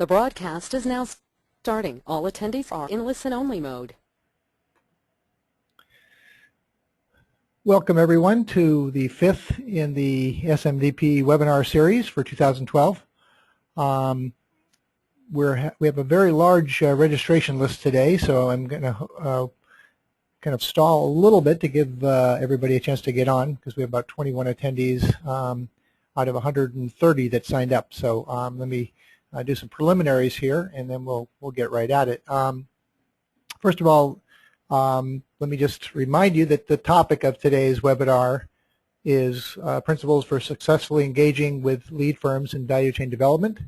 The broadcast is now starting. All attendees are in listen-only mode. Welcome everyone to the fifth in the SMDP webinar series for 2012. We have a very large registration list today, so I'm going to kind of stall a little bit to give everybody a chance to get on, because we have about 21 attendees out of 130 that signed up. So let me do some preliminaries here, and then we'll get right at it. First of all, let me just remind you that the topic of today's webinar is principles for successfully engaging with lead firms in value chain development.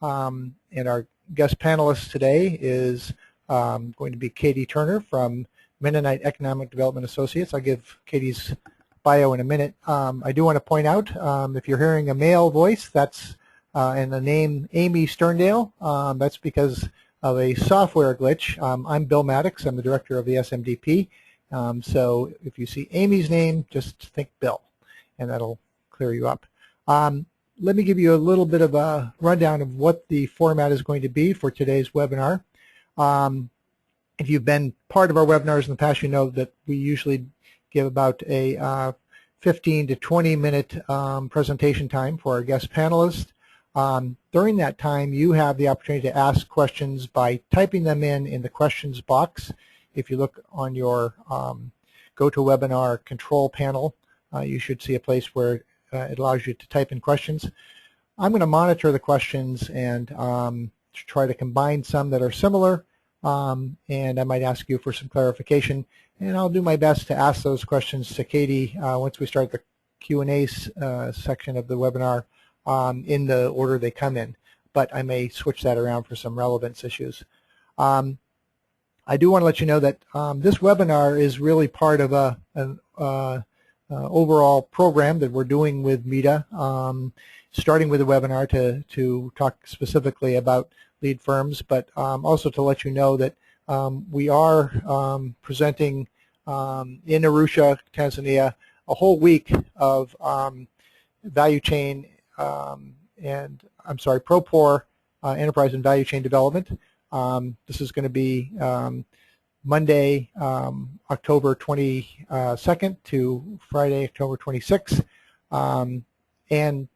And our guest panelist today is going to be Katie Turner from Mennonite Economic Development Associates. I'll give Katie's bio in a minute. I do want to point out, if you're hearing a male voice, that's and the name Amy Sterndale, that's because of a software glitch. I'm Bill Maddox. I'm the director of the SMDP. So if you see Amy's name, just think Bill, and that'll clear you up. Let me give you a little bit of a rundown of what the format is going to be for today's webinar. If you've been part of our webinars in the past, you know that we usually give about a 15 to 20 minute presentation time for our guest panelists. During that time, you have the opportunity to ask questions by typing them in the questions box. If you look on your GoToWebinar control panel, you should see a place where it allows you to type in questions. I'm going to monitor the questions and try to combine some that are similar, and I might ask you for some clarification, and I'll do my best to ask those questions to Katie once we start the Q&A section of the webinar in the order they come in, but I may switch that around for some relevance issues. I do want to let you know that this webinar is really part of an overall program that we're doing with MEDA, starting with a webinar to talk specifically about lead firms, but also to let you know that we are presenting in Arusha, Tanzania, a whole week of value chain ProPOR enterprise and value chain development. This is going to be Monday, October 22nd to Friday, October 26th. And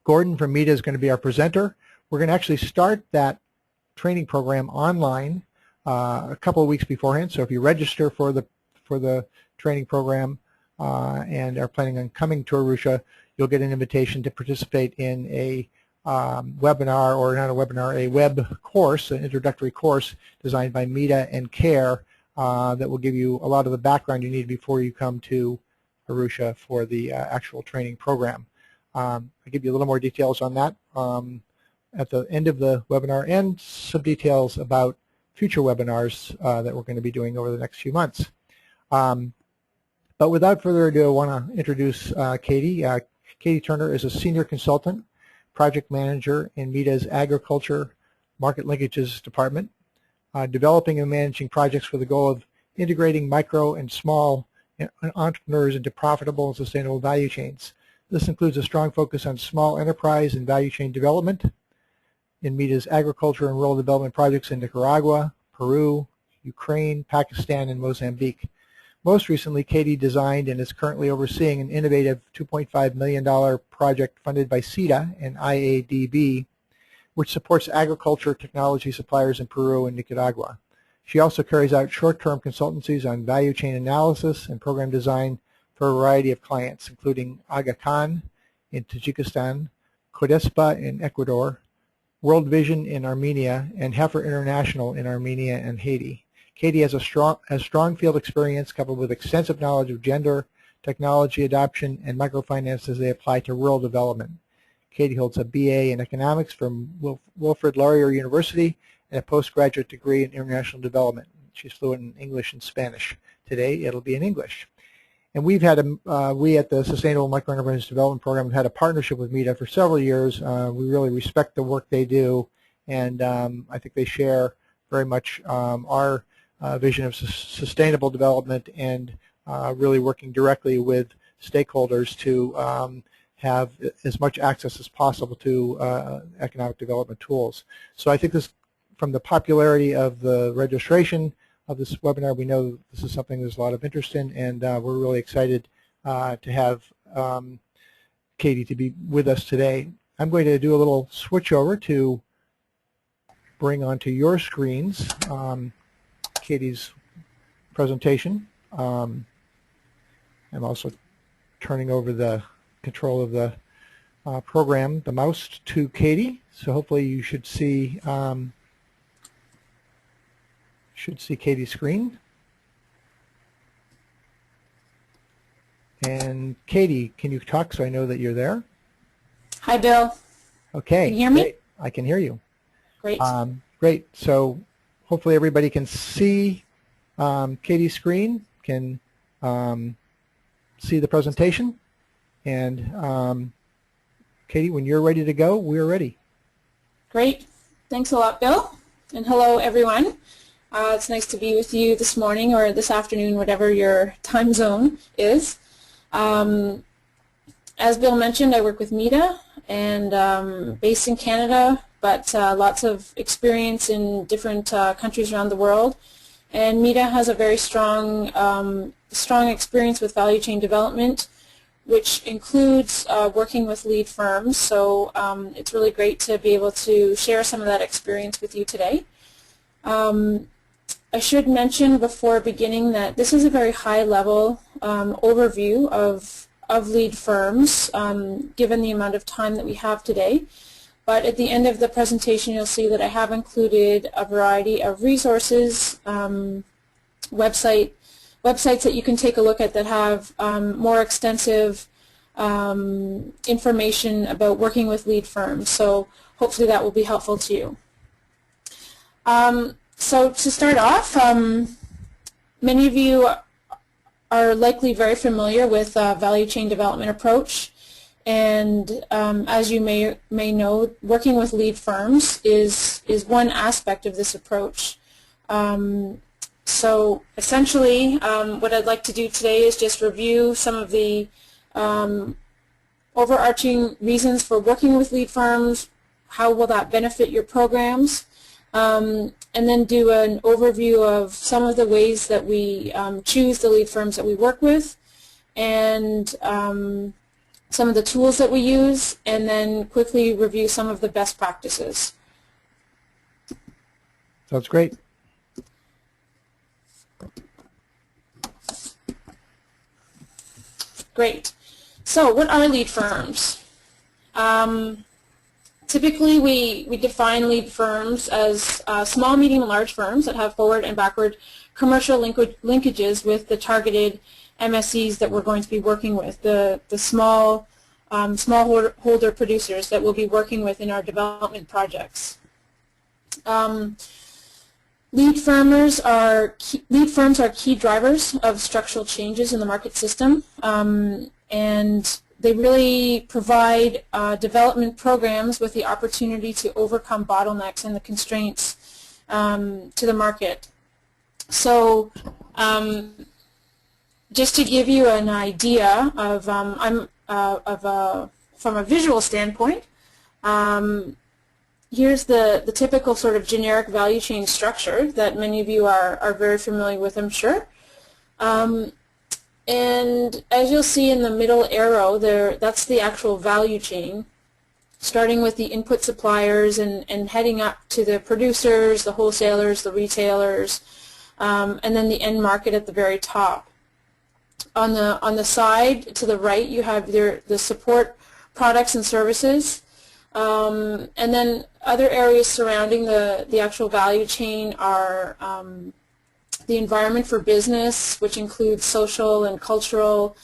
Gordon from MEDA is going to be our presenter. We're going to actually start that training program online a couple of weeks beforehand. So if you register for the training program and are planning on coming to Arusha, you'll get an invitation to participate in a webinar, or not a webinar, a web course, an introductory course designed by MEDA and CARE that will give you a lot of the background you need before you come to Arusha for the actual training program. I'll give you a little more details on that at the end of the webinar, and some details about future webinars that we're going to be doing over the next few months. But without further ado, I want to introduce Katie. Katie Turner is a senior consultant, project manager in MEDA's Agriculture Market Linkages Department, developing and managing projects with the goal of integrating micro and small entrepreneurs into profitable and sustainable value chains. This includes a strong focus on small enterprise and value chain development in MEDA's agriculture and rural development projects in Nicaragua, Peru, Ukraine, Pakistan, and Mozambique. Most recently, Katie designed and is currently overseeing an innovative $2.5 million project funded by CETA and IADB, which supports agriculture technology suppliers in Peru and Nicaragua. She also carries out short-term consultancies on value chain analysis and program design for a variety of clients, including Aga Khan in Tajikistan, Codespa in Ecuador, World Vision in Armenia, and Heifer International in Armenia and Haiti. Katie has strong field experience coupled with extensive knowledge of gender, technology adoption, and microfinance as they apply to rural development. Katie holds a BA in economics from Wilfrid Laurier University and a postgraduate degree in international development. She's fluent in English and Spanish. Today it'll be in English. And we've had we at the Sustainable Microenterprise Development Program have had a partnership with MEDA for several years. We really respect the work they do, and I think they share very much our vision of sustainable development and really working directly with stakeholders to have as much access as possible to economic development tools. So I think this, from the popularity of the registration of this webinar, we know this is something there's a lot of interest in, and we're really excited to have Katie to be with us today. I'm going to do a little switch over to bring onto your screens Katie's presentation. I'm also turning over the control of the program, the mouse, to Katie. So hopefully you should see Katie's screen. And Katie, can you talk so I know that you're there? Hi, Bill. Okay. Can you hear me? Great. I can hear you. Great. Great. So hopefully everybody can see Katie's screen, can see the presentation. And Katie, when you're ready to go, we're ready. Great. Thanks a lot, Bill. And hello, everyone. It's nice to be with you this morning or this afternoon, whatever your time zone is. As Bill mentioned, I work with MEDA and based in Canada, but lots of experience in different countries around the world. And MEDA has a very strong experience with value chain development, which includes working with lead firms. So it's really great to be able to share some of that experience with you today. I should mention before beginning that this is a very high-level overview of lead firms, given the amount of time that we have today. But at the end of the presentation, you'll see that I have included a variety of resources, websites that you can take a look at that have more extensive information about working with lead firms. So hopefully that will be helpful to you. So to start off, many of you are likely very familiar with value chain development approach. And as you may know, working with lead firms is one aspect of this approach. So essentially, what I'd like to do today is just review some of the overarching reasons for working with lead firms, how will that benefit your programs, and then do an overview of some of the ways that we choose the lead firms that we work with, and some of the tools that we use, and then quickly review some of the best practices. Sounds great. Great. So what are lead firms? Typically, we define lead firms as small, medium, and large firms that have forward and backward commercial linkages with the targeted MSEs that we're going to be working with, the smallholder producers that we'll be working with in our development projects. Lead firms are key drivers of structural changes in the market system, and they really provide development programs with the opportunity to overcome bottlenecks and the constraints to the market. So just to give you an idea of, from a visual standpoint, here's the typical sort of generic value chain structure that many of you are very familiar with, I'm sure. And as you'll see in the middle arrow there, that's the actual value chain, starting with the input suppliers and heading up to the producers, the wholesalers, the retailers, and then the end market at the very top. On the side to the right, you have the support products and services, and then other areas surrounding the actual value chain are the environment for business, which includes social and cultural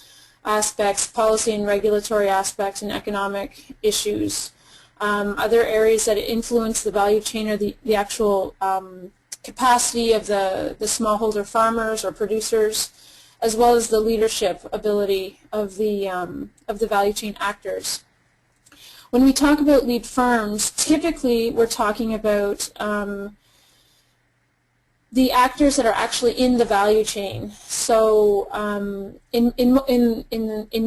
aspects, policy and regulatory aspects, and economic issues. Other areas that influence the value chain are the actual capacity of the smallholder farmers or producers, as well as the leadership ability of the value chain actors. When we talk about lead firms, typically we're talking about the actors that are actually in the value chain. So in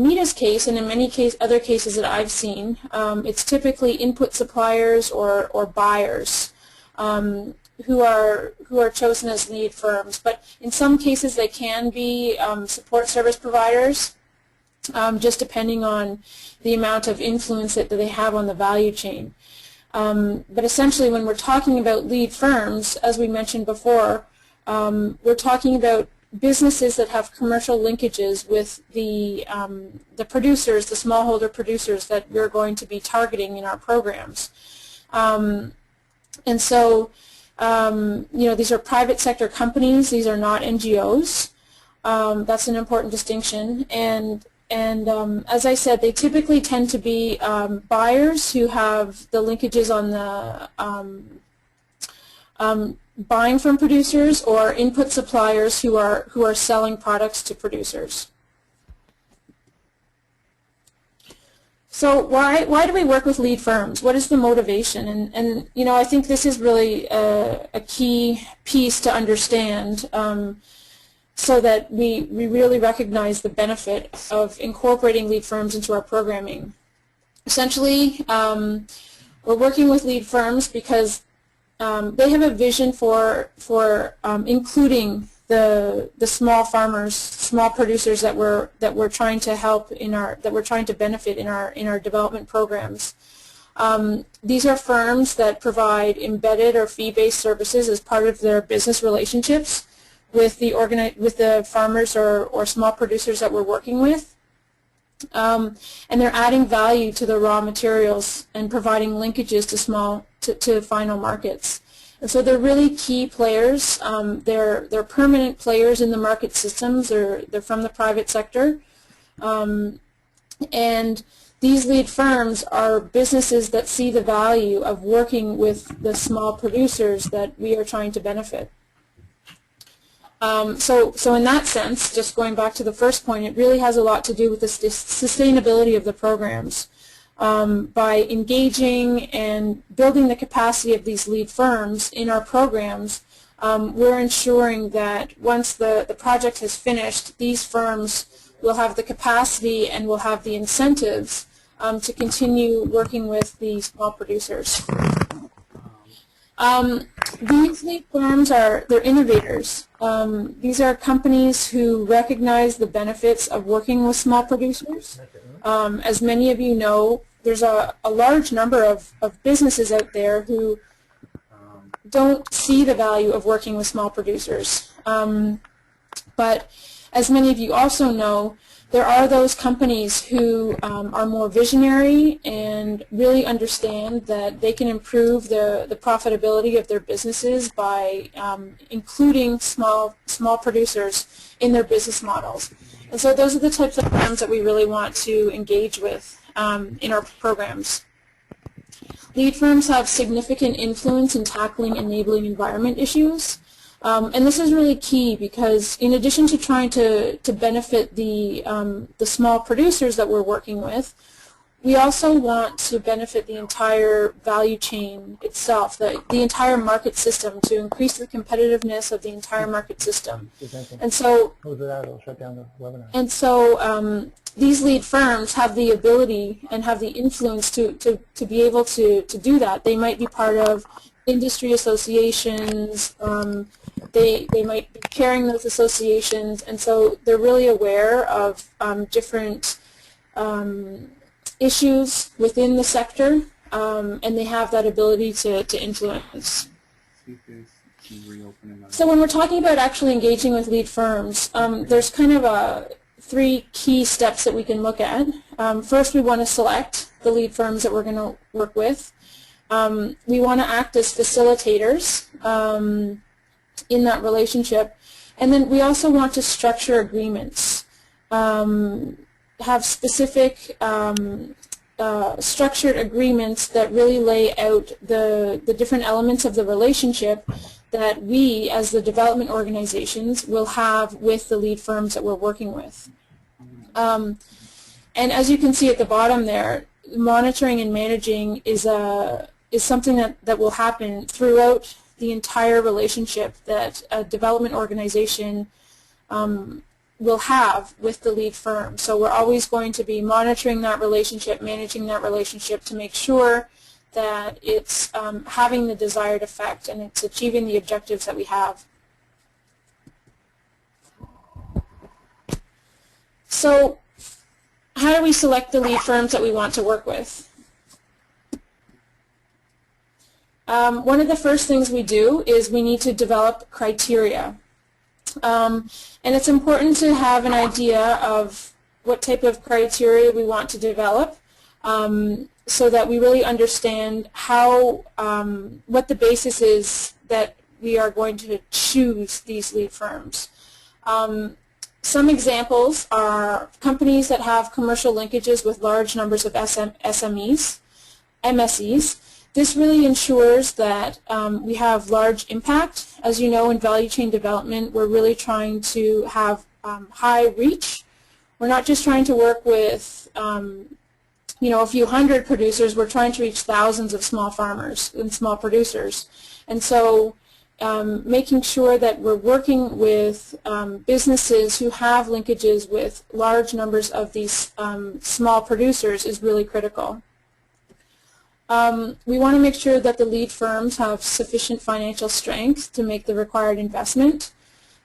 Meta's case, and in many other cases that I've seen, it's typically input suppliers or buyers who are chosen as lead firms. But in some cases, they can be support service providers, just depending on the amount of influence that they have on the value chain. But essentially, when we're talking about lead firms, as we mentioned before, we're talking about businesses that have commercial linkages with the producers, the smallholder producers that we're going to be targeting in our programs. And so, these are private sector companies. These are not NGOs. That's an important distinction. And as I said, they typically tend to be buyers who have the linkages on the buying from producers, or input suppliers who are selling products to producers. So why do we work with lead firms? What is the motivation? And I think this is really a key piece to understand. So that we really recognize the benefit of incorporating lead firms into our programming. Essentially, we're working with lead firms because they have a vision for including the small farmers, small producers that we're trying to help that we're trying to benefit in our development programs. These are firms that provide embedded or fee-based services as part of their business relationships with the farmers or small producers that we're working with, and they're adding value to the raw materials and providing linkages to final markets. And so they're really key players. They're permanent players in the market systems. They're from the private sector, and these lead firms are businesses that see the value of working with the small producers that we are trying to benefit. So in that sense, just going back to the first point, it really has a lot to do with the sustainability of the programs. By engaging and building the capacity of these lead firms in our programs, we're ensuring that once the project has finished, these firms will have the capacity and will have the incentives to continue working with the small producers. These lead firms they're innovators. These are companies who recognize the benefits of working with small producers. As many of you know, there's a large number of businesses out there who don't see the value of working with small producers. But as many of you also know, there are those companies who are more visionary and really understand that they can improve the profitability of their businesses by including small producers in their business models. And so those are the types of firms that we really want to engage with in our programs. Lead firms have significant influence in tackling enabling environment issues. And this is really key because in addition to trying to benefit the small producers that we're working with, we also want to benefit the entire value chain itself, the entire market system, to increase the competitiveness of the entire market system. And so, these lead firms have the ability and have the influence to be able to do that. They might be part of industry associations, they might be chairing those associations, and so they're really aware of different issues within the sector, and they have that ability to influence. So when we're talking about actually engaging with lead firms, there's kind of three key steps that we can look at. First, we want to select the lead firms that we're going to work with. We want to act as facilitators in that relationship, and then we also want to structure agreements, have specific structured agreements that really lay out the different elements of the relationship that we as the development organizations will have with the lead firms that we're working with. And as you can see at the bottom there, monitoring and managing is something that will happen throughout the entire relationship that a development organization will have with the lead firm. So we're always going to be monitoring that relationship, managing that relationship to make sure that it's having the desired effect and it's achieving the objectives that we have. So how do we select the lead firms that we want to work with? One of the first things we do is we need to develop criteria. And it's important to have an idea of what type of criteria we want to develop so that we really understand how, what the basis is that we are going to choose these lead firms. Some examples are companies that have commercial linkages with large numbers of SMEs, MSEs. This really ensures that we have large impact. As you know, in value chain development, we're really trying to have high reach. We're not just trying to work with a few hundred producers. We're trying to reach thousands of small farmers and small producers. And so making sure that we're working with businesses who have linkages with large numbers of these small producers is really critical. We want to make sure that the lead firms have sufficient financial strength to make the required investment.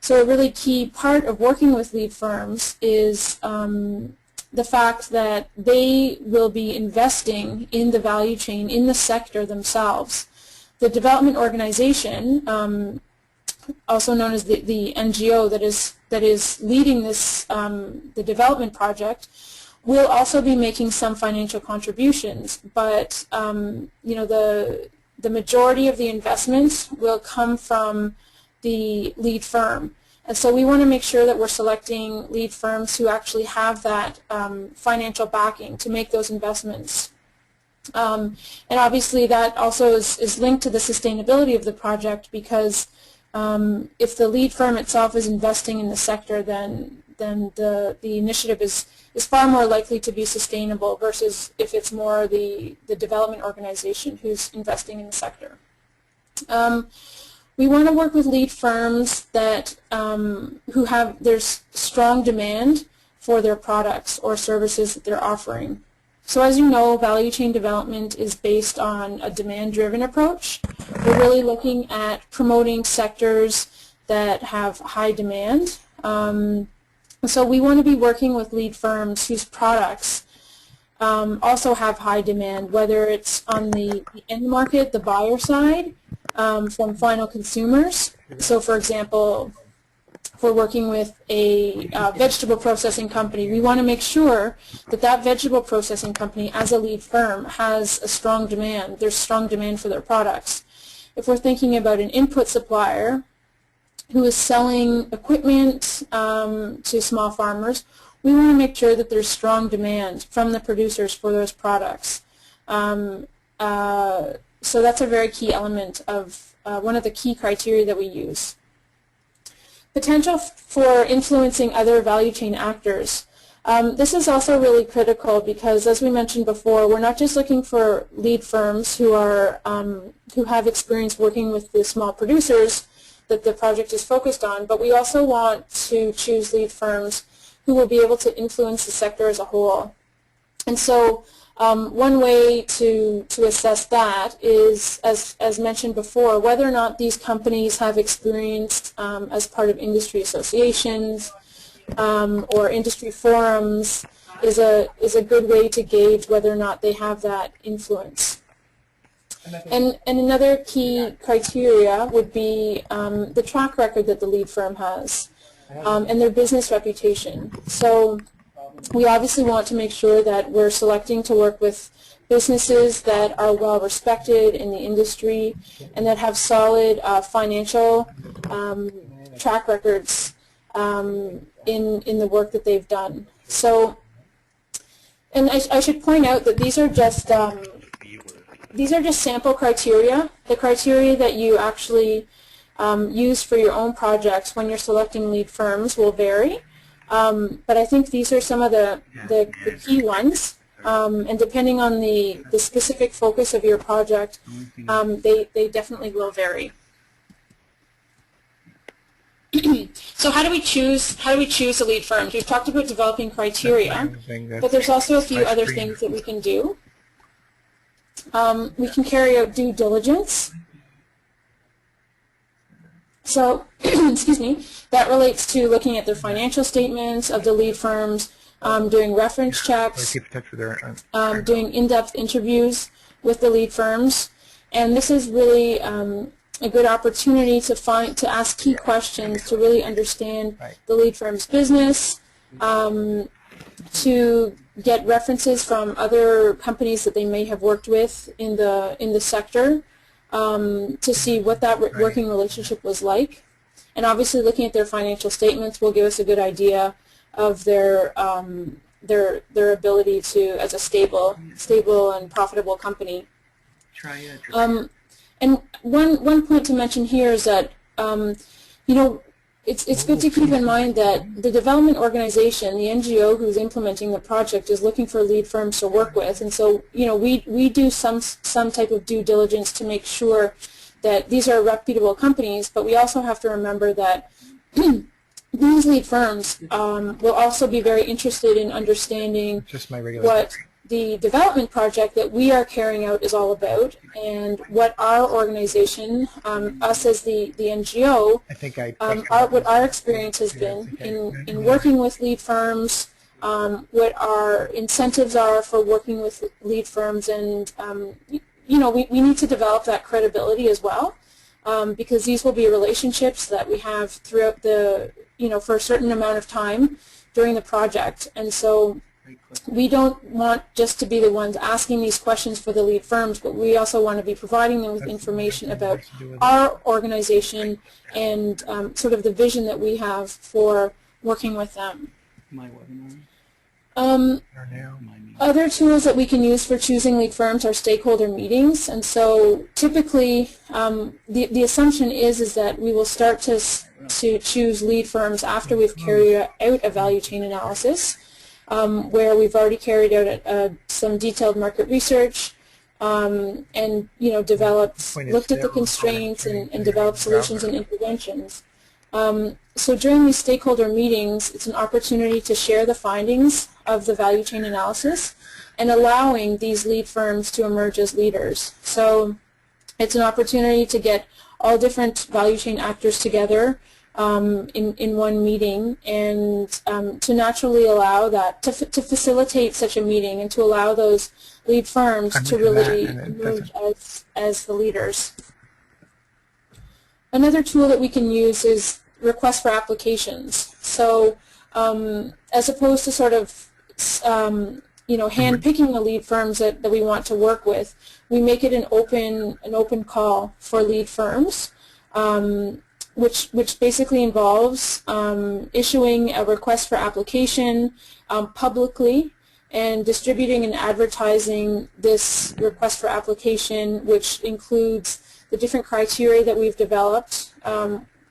So a really key part of working with lead firms is the fact that they will be investing in the value chain, in the sector themselves. The development organization, also known as the NGO that is leading this the development project, will also be making some financial contributions, but the majority of the investments will come from the lead firm. And so we want to make sure that we're selecting lead firms who actually have that financial backing to make those investments. And obviously that also is linked to the sustainability of the project, because if the lead firm itself is investing in the sector, then the initiative is far more likely to be sustainable versus if it's more the development organization who's investing in the sector. We want to work with lead firms that there's strong demand for their products or services that they're offering. So as you know, value chain development is based on a demand-driven approach. We're really looking at promoting sectors that have high demand. So we want to be working with lead firms whose products also have high demand, whether it's on the end market, the buyer side, from final consumers. So for example, if we're working with a vegetable processing company, we want to make sure that that vegetable processing company as a lead firm has a strong demand. There's strong demand for their products. If we're thinking about an input supplier who is selling equipment to small farmers, we want to make sure that there's strong demand from the producers for those products. So that's a very key element of one of the key criteria that we use. Potential for influencing other value chain actors. This is also really critical because, as we mentioned before, we're not just looking for lead firms who have experience working with the small producers that the project is focused on, but we also want to choose lead firms who will be able to influence the sector as a whole. And so one way to assess that is, as mentioned before, whether or not these companies have experience as part of industry associations or industry forums is a good way to gauge whether or not they have that influence. And another key criteria would be the track record that the lead firm has and their business reputation. So we obviously want to make sure that we're selecting to work with businesses that are well respected in the industry and that have solid financial track records in the work that they've done. So, and I should point out that these are just sample criteria. The criteria that you actually use for your own projects when you're selecting lead firms will vary. But I think these are some of the key ones, and depending on the specific focus of your project, they definitely will vary. So how do we choose the lead firms? We've talked about developing criteria, but there's also a few other things that we can do. We can carry out due diligence. So, excuse me, that relates to looking at their financial statements of the lead firms, doing reference checks, doing in-depth interviews with the lead firms, and this is really a good opportunity to ask key questions to really understand the lead firm's business, to get references from other companies that they may have worked with in the sector, to see what that working relationship was like. And obviously looking at their financial statements will give us a good idea of their ability to, as a stable and profitable company. And one point to mention here is that, you know, it's good to keep in mind that the development organization, the NGO who's implementing the project, is looking for lead firms to work with, and so, you know, we do some type of due diligence to make sure that these are reputable companies, but we also have to remember that these lead firms will also be very interested in understanding what the development project that we are carrying out is all about, and what our organization, us as the NGO, what our experience has been in working with lead firms, what our incentives are for working with lead firms, and you know, we need to develop that credibility as well, because these will be relationships that we have throughout the, you know, for a certain amount of time during the project, and so we don't want just to be the ones asking these questions for the lead firms, but we also want to be providing them with information about our organization and sort of the vision that we have for working with them. Other tools that we can use for choosing lead firms are stakeholder meetings, and so typically the assumption is that we will start to choose lead firms after we've carried out a value chain analysis, where we've already carried out some detailed market research, and, you know, looked at the constraints and developed solutions and interventions. So during these stakeholder meetings, it's an opportunity to share the findings of the value chain analysis and allowing these lead firms to emerge as leaders. So it's an opportunity to get all different value chain actors together in one meeting, and to naturally allow that, to facilitate such a meeting and to allow those lead firms to really emerge as the leaders. Another tool that we can use is requests for applications. So as opposed to sort of you know, hand-picking the lead firms that we want to work with, we make it an open call for lead firms, which basically involves issuing a request for application publicly and distributing and advertising this request for application, which includes the different criteria that we've developed,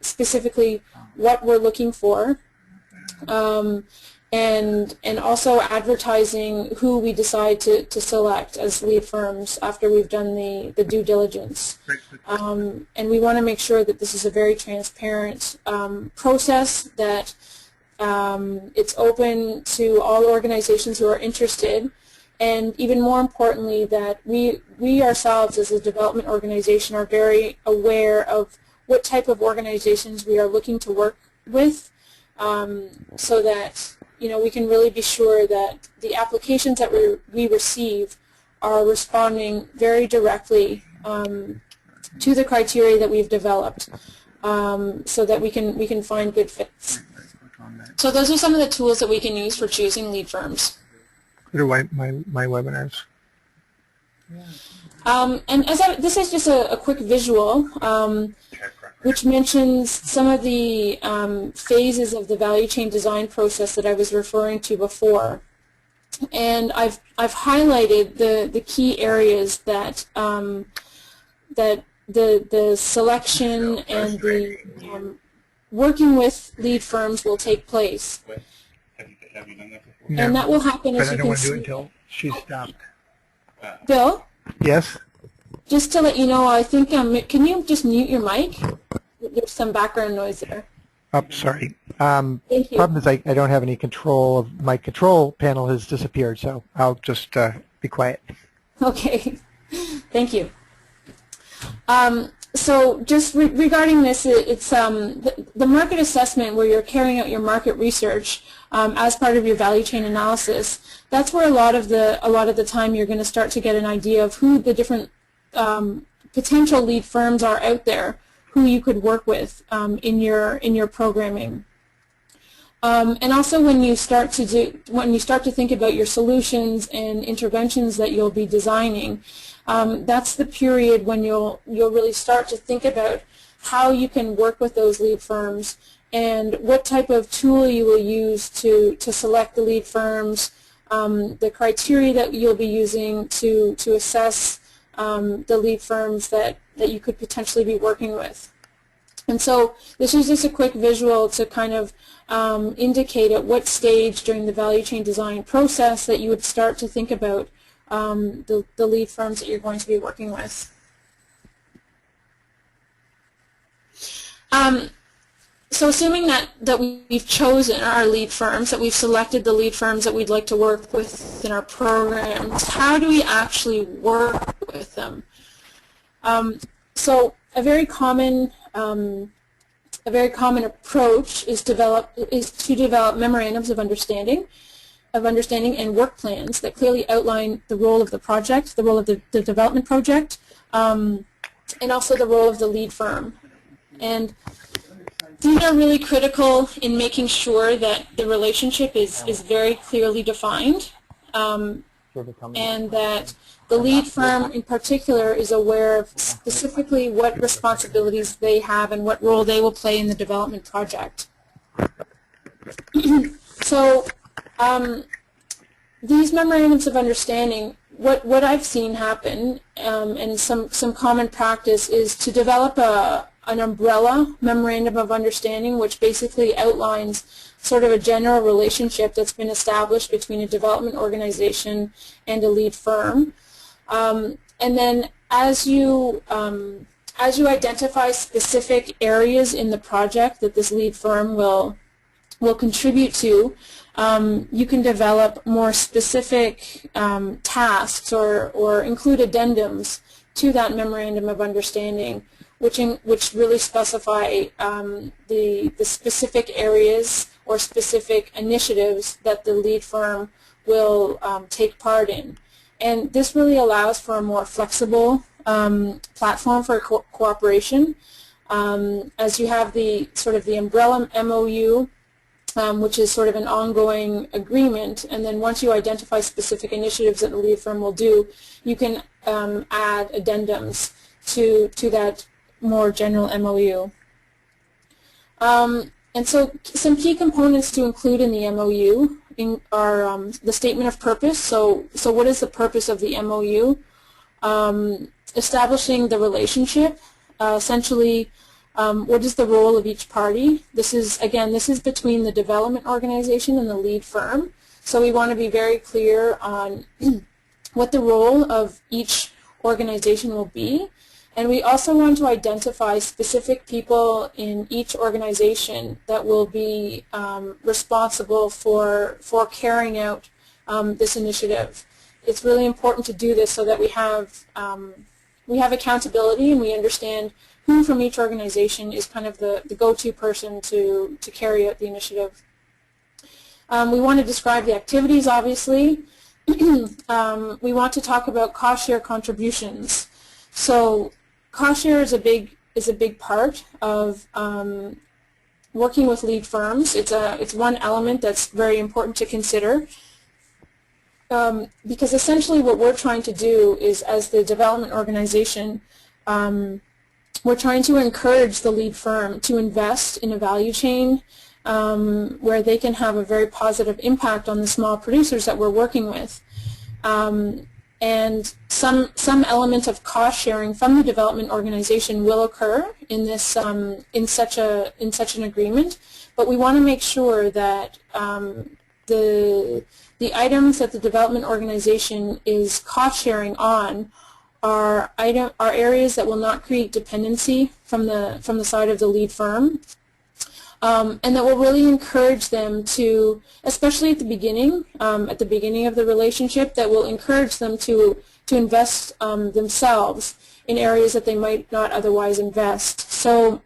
specifically what we're looking for, and also advertising who we decide to select as lead firms after we've done the due diligence. And we want to make sure that this is a very transparent process, that it's open to all organizations who are interested, and even more importantly that we ourselves as a development organization are very aware of what type of organizations we are looking to work with, so that, you know, we can really be sure that the applications that we receive are responding very directly to the criteria that we've developed, so that we can find good fits. So those are some of the tools that we can use for choosing lead firms. My webinars. And this is just a quick visual, which mentions some of the phases of the value chain design process that I was referring to before. And I've highlighted the key areas that that the selection and the working with lead firms will take place. Have you done that before? And that will happen, as you can see. But I don't want to do it until she's stopped. Bill? Yes? Just to let you know, I think, can you just mute your mic? There's some background noise there. Oh, sorry. Thank you. Problem is I don't have any control of my control panel has disappeared, so I'll just be quiet. Okay, thank you. So just regarding this, it's the market assessment where you're carrying out your market research as part of your value chain analysis. That's where a lot of the time you're going to start to get an idea of who the different potential lead firms are out there, who you could work with in your programming. And also when you start to think about your solutions and interventions that you'll be designing, that's the period when you'll really start to think about how you can work with those lead firms and what type of tool you will use to select the lead firms, the criteria that you'll be using to assess the lead firms that you could potentially be working with. And so this is just a quick visual to kind of indicate at what stage during the value chain design process that you would start to think about the lead firms that you're going to be working with. So assuming that we've chosen our lead firms, that we've selected the lead firms that we'd like to work with in our programs, how do we actually work with them? So a very common approach is to develop memorandums of understanding and work plans that clearly outline the role of the project, the role of the development project, and also the role of the lead firm. And these are really critical in making sure that the relationship is very clearly defined, and that the lead firm in particular is aware of specifically what responsibilities they have and what role they will play in the development project. So these memorandums of understanding, what I've seen happen and some common practice is to develop an umbrella memorandum of understanding which basically outlines sort of a general relationship that's been established between a development organization and a lead firm. And then as you identify specific areas in the project that this lead firm will contribute to, you can develop more specific tasks or include addendums to that memorandum of understanding, which really specify the specific areas or specific initiatives that the lead firm will take part in. And this really allows for a more flexible platform for cooperation, as you have the sort of the umbrella MOU, which is sort of an ongoing agreement, and then once you identify specific initiatives that the lead firm will do, you can add addendums to that more general MOU. And so some key components to include in the MOU are the statement of purpose. So what is the purpose of the MOU? Establishing the relationship, essentially what is the role of each party? This is between the development organization and the lead firm. So we want to be very clear on what the role of each organization will be. And we also want to identify specific people in each organization that will be responsible for carrying out this initiative. It's really important to do this so that we have accountability and we understand who from each organization is kind of the go-to person to carry out the initiative. We want to describe the activities, obviously. We want to talk about cost share contributions. So cost share is a big part of working with lead firms. It's one element that's very important to consider, because essentially what we're trying to do is, as the development organization, we're trying to encourage the lead firm to invest in a value chain where they can have a very positive impact on the small producers that we're working with. And some element of cost sharing from the development organization will occur in this in such an agreement, but we want to make sure that the items that the development organization is cost sharing on are areas that will not create dependency from the side of the lead firm. and that will really encourage them to, especially at the beginning of the relationship, that will encourage them to invest themselves in areas that they might not otherwise invest. So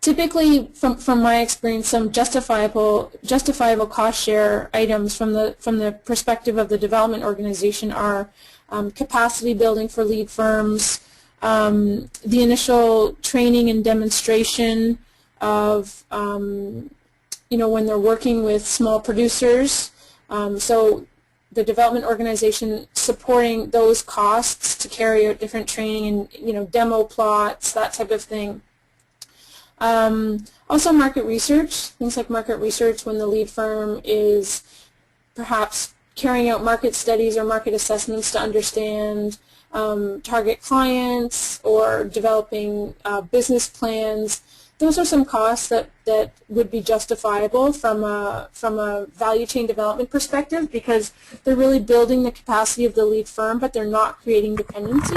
typically, from my experience, some justifiable cost share items from the perspective of the development organization are capacity building for lead firms, the initial training and demonstration of when they're working with small producers. So the development organization supporting those costs to carry out different training and demo plots, that type of thing. Also market research, things like market research when the lead firm is perhaps carrying out market studies or market assessments to understand target clients or developing business plans. Those are some costs that would be justifiable from a value chain development perspective, because they're really building the capacity of the lead firm, but they're not creating dependency.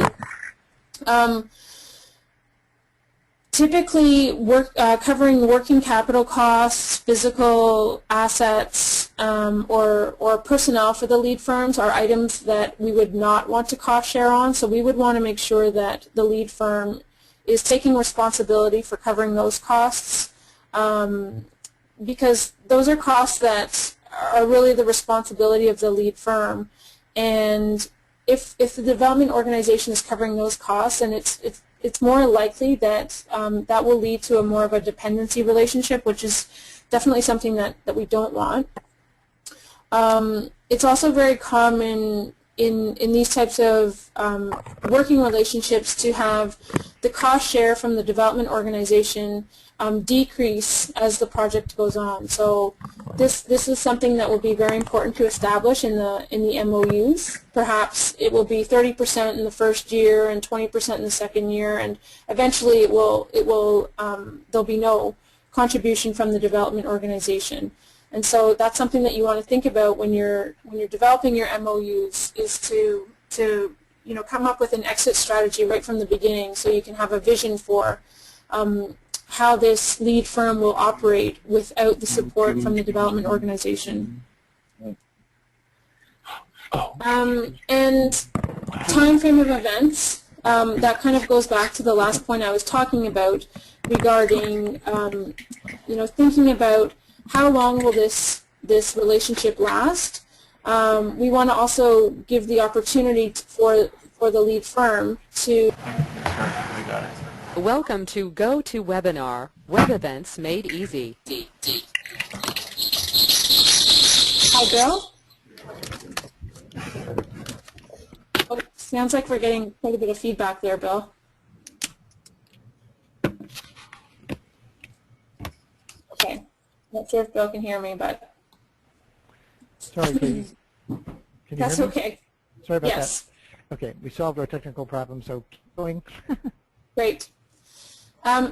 Typically, covering working capital costs, physical assets, or personnel for the lead firms are items that we would not want to cost share on. So we would want to make sure that the lead firm is taking responsibility for covering those costs, because those are costs that are really the responsibility of the lead firm. And if the development organization is covering those costs, and it's more likely that that will lead to more of a dependency relationship, which is definitely something that we don't want. It's also very common in these types of working relationships to have the cost share from the development organization decrease as the project goes on. So this is something that will be very important to establish in the MOUs. Perhaps it will be 30% in the first year and 20% in the second year, and eventually there'll be no contribution from the development organization. And so that's something that you want to think about when you're developing your MOUs, is to come up with an exit strategy right from the beginning, so you can have a vision for how this lead firm will operate without the support from the development organization. And time frame of events, that kind of goes back to the last point I was talking about regarding thinking about how long will this relationship last. We want to also give the opportunity for the lead firm to. Welcome to GoToWebinar, web events made easy. Hi, Bill. Oh, sounds like we're getting quite a bit of feedback there, Bill. Okay. Not sure if Bill can hear me, but. Sorry, Katie. Can you That's hear me? okay. Sorry about Yes. that. Okay, we solved our technical problem, so keep going. Great.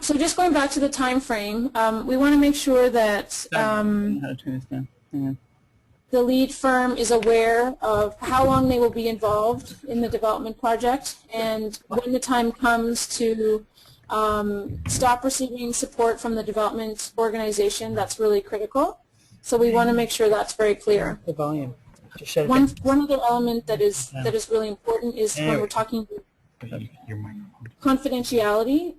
So just going back to the time frame, we want to make sure that the lead firm is aware of how long they will be involved in the development project, and when the time comes to stop receiving support from the development organization, that's really critical. So we want to make sure that's very clear. The volume. Just shut it One other element that is really important is when we're talking confidentiality.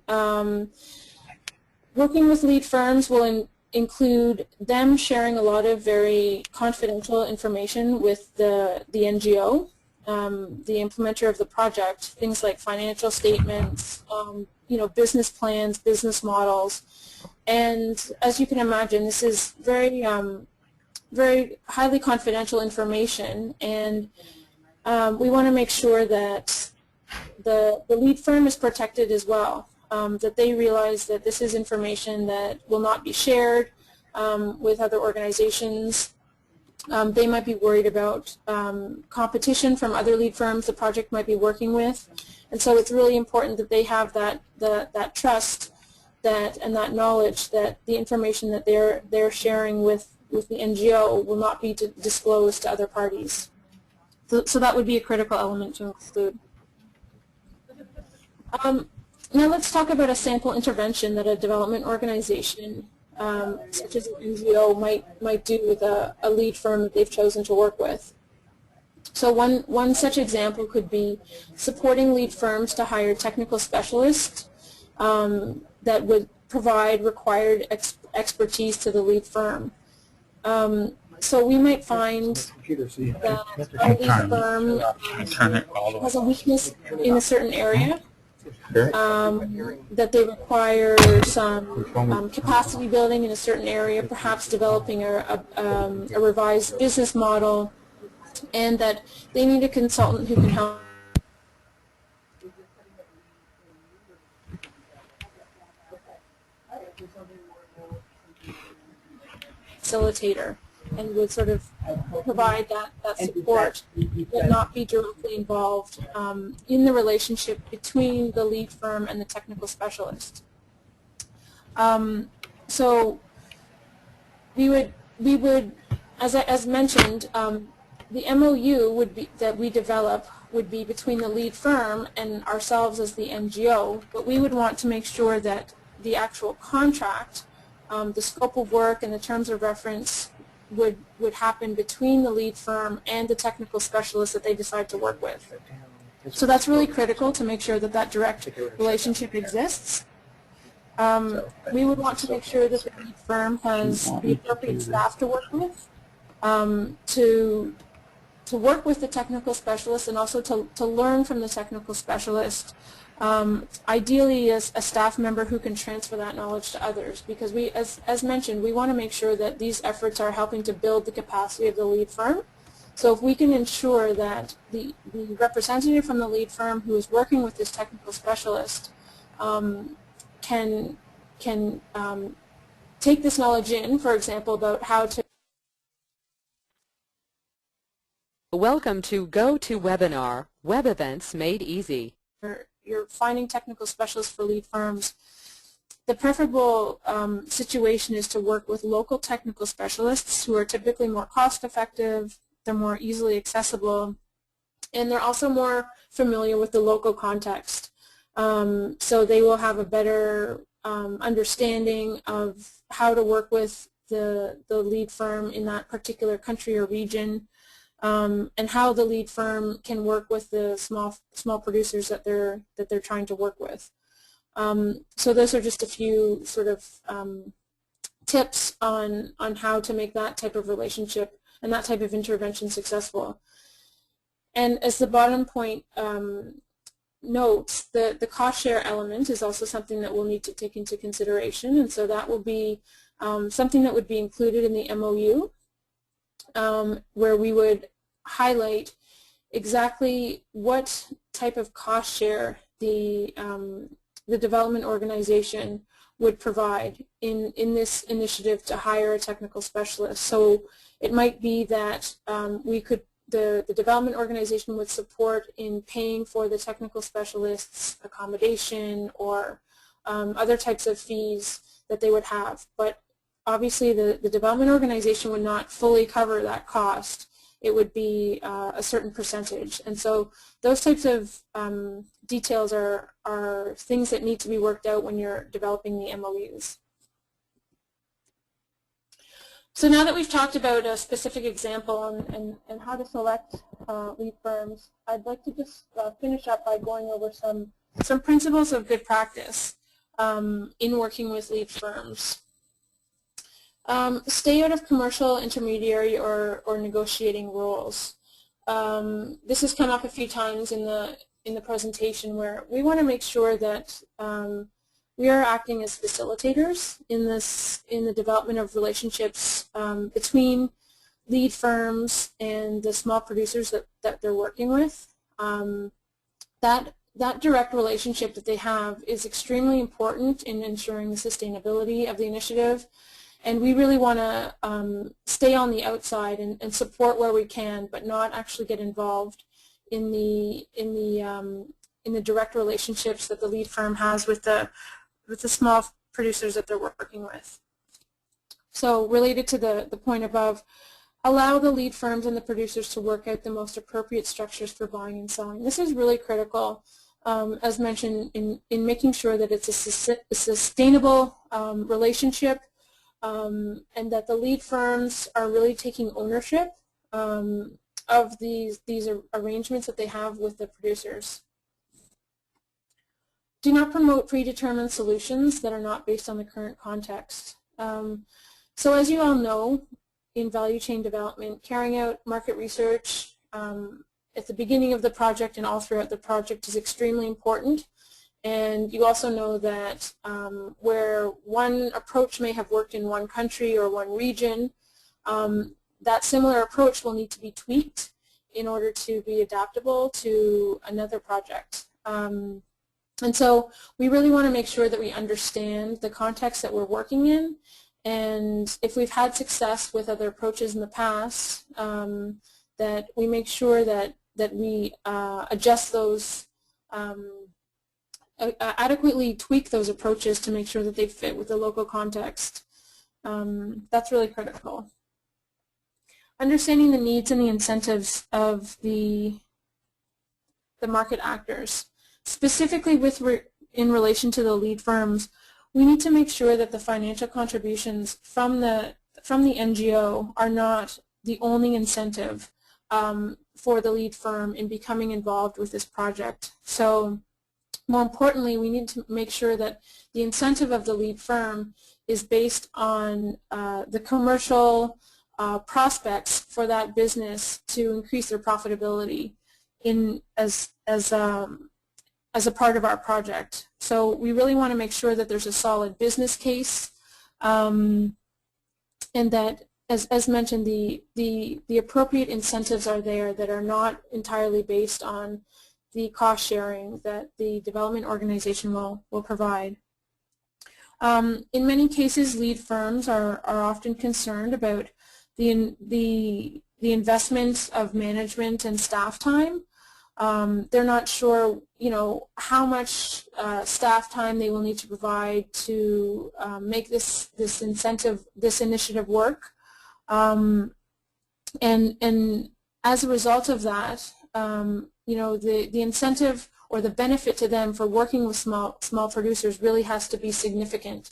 Working with lead firms will include them sharing a lot of very confidential information with the NGO, the implementer of the project, things like financial statements, business plans, business models. And as you can imagine, this is very highly confidential information, and we want to make sure that the lead firm is protected as well, that they realize that this is information that will not be shared with other organizations. They might be worried about competition from other lead firms the project might be working with, and so it's really important that they have that trust and that knowledge that the information that they're sharing with the NGO will not be disclosed to other parties. So that would be a critical element to include. Now let's talk about a sample intervention that a development organization such as an NGO might do with a lead firm that they've chosen to work with. So one such example could be supporting lead firms to hire technical specialists that would provide required expertise to the lead firm. So we might find that a lead firm has a weakness in a certain area, that they require some capacity building in a certain area, perhaps developing a revised business model, and that they need a consultant who can help facilitator and would sort of provide that support, but not be directly involved in the relationship between the lead firm and the technical specialist. So we would, as mentioned, the MOU would be that we develop would be between the lead firm and ourselves as the NGO, but we would want to make sure that the actual contract, the scope of work and the terms of reference would happen between the lead firm and the technical specialist that they decide to work with. So that's really critical to make sure that that direct relationship exists. We would want to make sure that the lead firm has the appropriate staff to work with, to work with the technical specialist and also to learn from the technical specialist. Ideally, as a staff member who can transfer that knowledge to others, because we, as mentioned, we want to make sure that these efforts are helping to build the capacity of the lead firm. So if we can ensure that the representative from the lead firm who is working with this technical specialist can take this knowledge in, for example, about how to. Welcome to GoToWebinar, Web Events Made Easy. You're finding technical specialists for lead firms. The preferable situation is to work with local technical specialists who are typically more cost-effective, they're more easily accessible, and they're also more familiar with the local context. So they will have a better understanding of how to work with the lead firm in that particular country or region, and how the lead firm can work with the small producers that they're trying to work with. So those are just a few sort of tips on how to make that type of relationship and that type of intervention successful. And as the bottom point notes, the cost share element is also something that we'll need to take into consideration, and so that will be something that would be included in the MOU. Where we would highlight exactly what type of cost share the development organization would provide in this initiative to hire a technical specialist. So it might be that the development organization would support in paying for the technical specialist's accommodation or other types of fees that they would have. But obviously, the development organization would not fully cover that cost. It would be a certain percentage. And so those types of details are things that need to be worked out when you're developing the MOUs. So now that we've talked about a specific example and how to select lead firms, I'd like to just finish up by going over some principles of good practice in working with lead firms. Stay out of commercial, intermediary, or negotiating roles. This has come up a few times in the presentation, where we want to make sure that we are acting as facilitators in the development of relationships between lead firms and the small producers that they're working with. That direct relationship that they have is extremely important in ensuring the sustainability of the initiative. And we really want to stay on the outside and support where we can, but not actually get involved in the direct relationships that the lead firm has with the small producers that they're working with. So related to the point above, allow the lead firms and the producers to work out the most appropriate structures for buying and selling. This is really critical, as mentioned, in making sure that it's a sustainable relationship and that the lead firms are really taking ownership of these arrangements that they have with the producers. Do not promote predetermined solutions that are not based on the current context. So as you all know, in value chain development, carrying out market research at the beginning of the project and all throughout the project is extremely important. And you also know that where one approach may have worked in one country or one region, that similar approach will need to be tweaked in order to be adaptable to another project. And so we really want to make sure that we understand the context that we're working in, and if we've had success with other approaches in the past, that we make sure that we adjust those, adequately tweak those approaches to make sure that they fit with the local context. That's really critical. Understanding the needs and the incentives of the market actors. Specifically in relation to the lead firms, we need to make sure that the financial contributions from the NGO are not the only incentive for the lead firm in becoming involved with this project. So more importantly, we need to make sure that the incentive of the lead firm is based on the commercial prospects for that business to increase their profitability as a part of our project. So we really want to make sure that there's a solid business case, and that, as mentioned, the appropriate incentives are there that are not entirely based on the cost sharing that the development organization will provide. In many cases, lead firms are often concerned about the investment of management and staff time. They're not sure, how much staff time they will need to provide to make this initiative work, and as a result of that, the incentive or the benefit to them for working with small producers really has to be significant,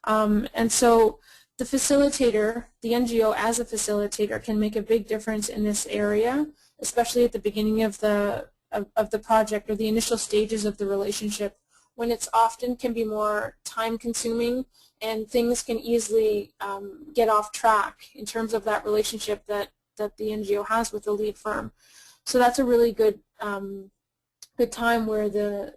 and so the facilitator, the NGO as a facilitator, can make a big difference in this area, especially at the beginning of the project or the initial stages of the relationship, when it's often can be more time-consuming and things can easily get off track in terms of that relationship that the NGO has with the lead firm. So that's a really good time where the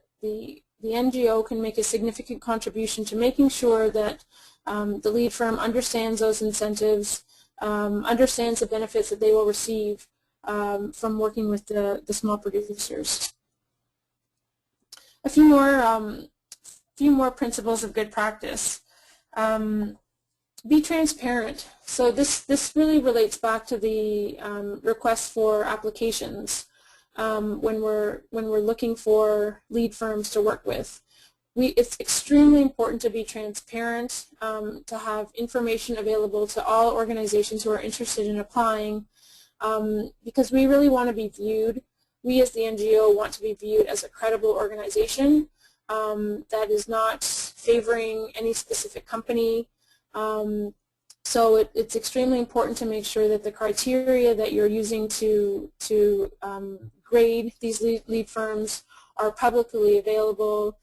NGO can make a significant contribution to making sure that the lead firm understands those incentives, understands the benefits that they will receive from working with the small producers. A few more principles of good practice. Be transparent. So this really relates back to the request for applications when we're looking for lead firms to work with. It's extremely important to be transparent, to have information available to all organizations who are interested in applying, because we really want to be viewed, we as the NGO want to be viewed as a credible organization that is not favoring any specific company. So it's extremely important to make sure that the criteria that you're using to grade these lead firms are publicly available,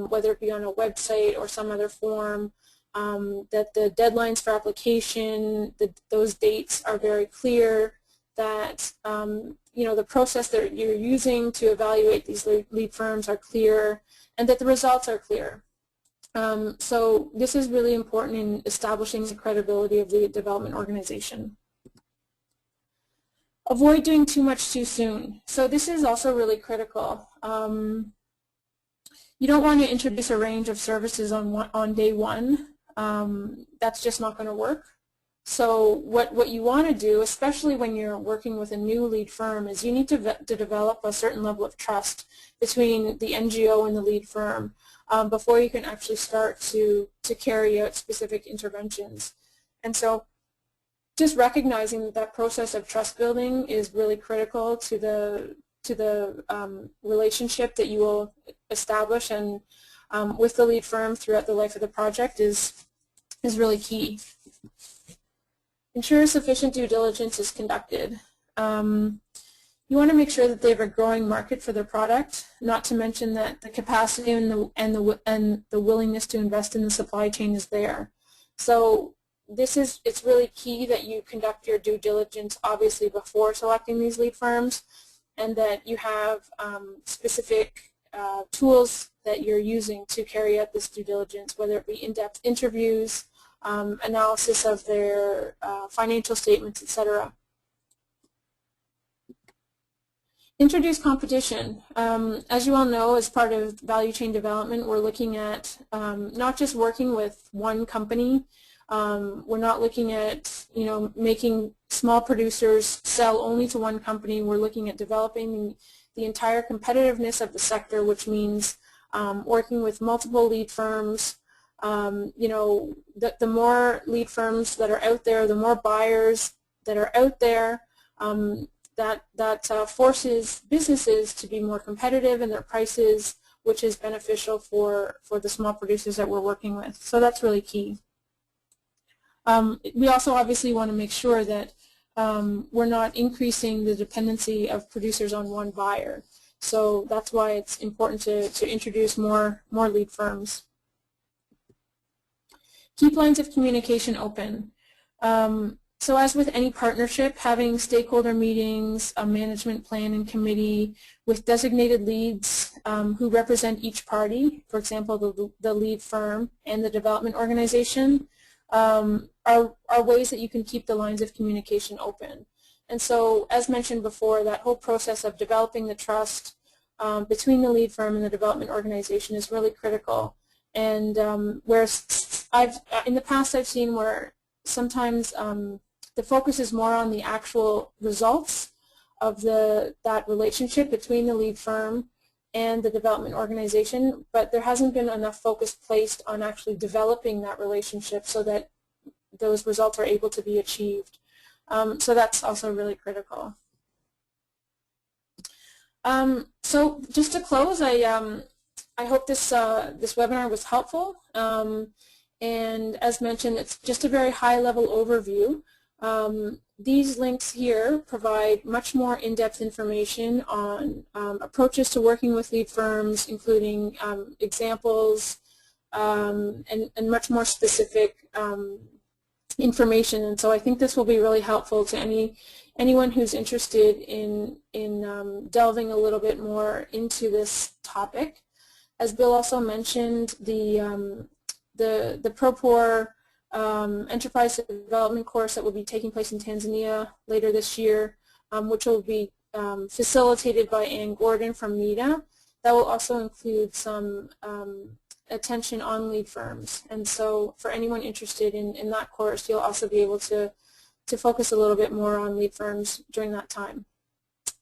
whether it be on a website or some other form, that the deadlines for application, those dates are very clear, that the process that you're using to evaluate these lead firms are clear, and that the results are clear. So this is really important in establishing the credibility of the development organization. Avoid doing too much too soon. So this is also really critical. You don't want to introduce a range of services on day one. That's just not going to work. So what you want to do, especially when you're working with a new lead firm, is you need to develop a certain level of trust between the NGO and the lead firm before you can actually start to carry out specific interventions. And so just recognizing that process of trust building is really critical to the relationship that you will establish and with the lead firm throughout the life of the project is is really key. Ensure sufficient due diligence is conducted. You want to make sure that they have a growing market for their product, not to mention that the capacity and the willingness to invest in the supply chain is there. So it's really key that you conduct your due diligence obviously before selecting these lead firms, and that you have specific tools that you're using to carry out this due diligence, whether it be in-depth interviews, analysis of their financial statements, etc. Introduce competition. As you all know, as part of value chain development, we're looking at not just working with one company. We're not looking at, making small producers sell only to one company. We're looking at developing the entire competitiveness of the sector, which means working with multiple lead firms. The more lead firms that are out there, the more buyers that are out there, that forces businesses to be more competitive in their prices, which is beneficial for the small producers that we're working with. So that's really key. We also obviously want to make sure that we're not increasing the dependency of producers on one buyer. So that's why it's important to introduce more lead firms. Keep lines of communication open. So as with any partnership, having stakeholder meetings, a management plan and committee with designated leads who represent each party, for example, the lead firm and the development organization, are ways that you can keep the lines of communication open. And so, as mentioned before, that whole process of developing the trust between the lead firm and the development organization is really critical. And whereas in the past I've seen where sometimes the focus is more on the actual results of that relationship between the lead firm and the development organization, but there hasn't been enough focus placed on actually developing that relationship so that those results are able to be achieved. So that's also really critical. So just to close, I hope this webinar was helpful. And as mentioned, it's just a very high-level overview. These links here provide much more in-depth information on approaches to working with lead firms, including examples and much more specific information. And so I think this will be really helpful to anyone who's interested in delving a little bit more into this topic. As Bill also mentioned, the ProPOR enterprise development course that will be taking place in Tanzania later this year, which will be facilitated by Ann Gordon from NIDA. That will also include some attention on lead firms. And so for anyone interested in that course, you'll also be able to focus a little bit more on lead firms during that time.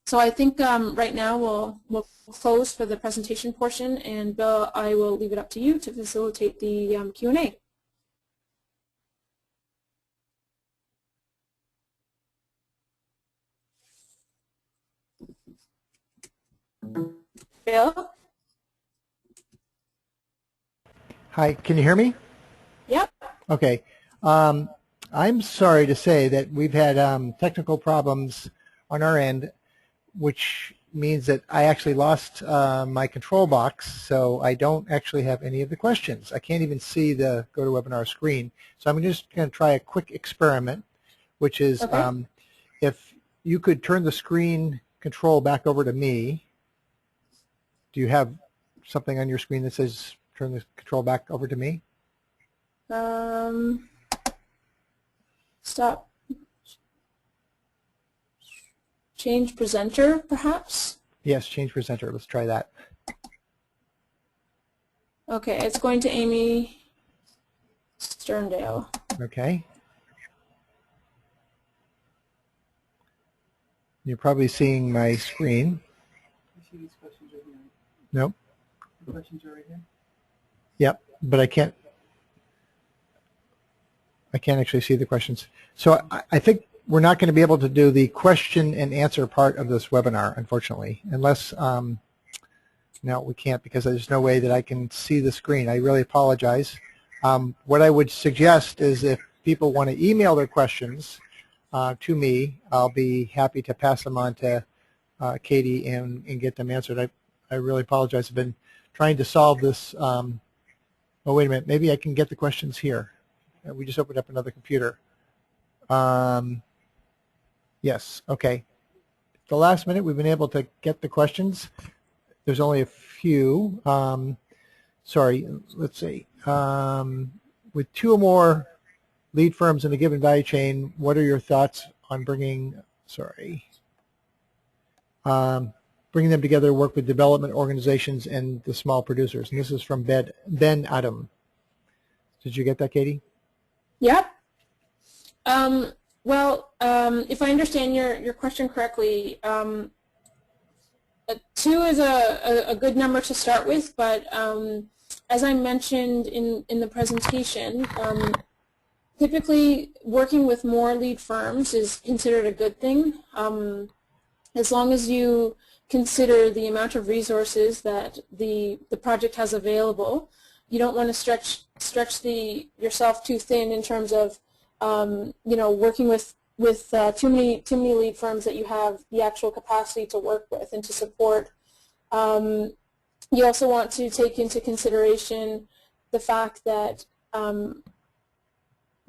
So I think right now we'll close for the presentation portion, and Bill, I will leave it up to you to facilitate the Q&A. Bill? Hi, can you hear me? Yep. Okay. I'm sorry to say that we've had technical problems on our end, which means that I actually lost my control box, so I don't actually have any of the questions. I can't even see the GoToWebinar screen. So I'm just going to try a quick experiment, which is okay. If you could turn the screen control back over to me. Do you have something on your screen that says turn the control back over to me? Stop. Change presenter, perhaps? Yes, change presenter. Let's try that. Okay, it's going to Amy Sterndale. Okay. You're probably seeing my screen. Nope. The questions are right here? Yep, but I can't actually see the questions. So I think we're not going to be able to do the question and answer part of this webinar, unfortunately, unless, no, we can't because there's no way that I can see the screen. I really apologize. What I would suggest is if people want to email their questions to me, I'll be happy to pass them on to Katie and get them answered. I really apologize. I've been trying to solve this. Oh, wait a minute. Maybe I can get the questions here. We just opened up another computer. Yes, okay. The last minute, we've been able to get the questions. There's only a few. Sorry, let's see. With two or more lead firms in a given value chain, what are your thoughts on bringing them together, work with development organizations and the small producers? And this is from Ben Adam. Did you get that, Katie? Yep. Well, if I understand your question correctly, 2 is a good number to start with, but as I mentioned in the presentation, typically working with more lead firms is considered a good thing, as long as you consider the amount of resources that the project has available. You don't want to stretch yourself too thin in terms of working with too many lead firms that you have the actual capacity to work with and to support. You also want to take into consideration the fact that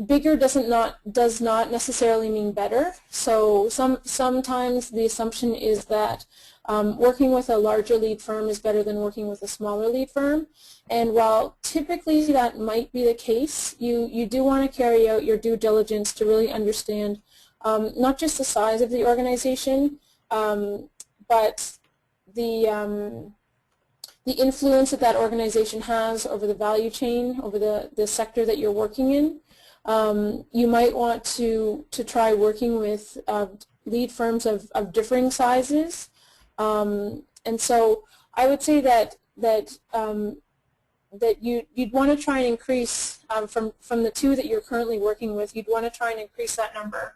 bigger does not necessarily mean better. So sometimes the assumption is that working with a larger lead firm is better than working with a smaller lead firm. And while typically that might be the case, you do want to carry out your due diligence to really understand not just the size of the organization, but the influence that organization has over the value chain, over the sector that you're working in. You might want to try working with lead firms of differing sizes. And so I would say that you'd want to try and increase from the 2 that you're currently working with. You'd want to try and increase that number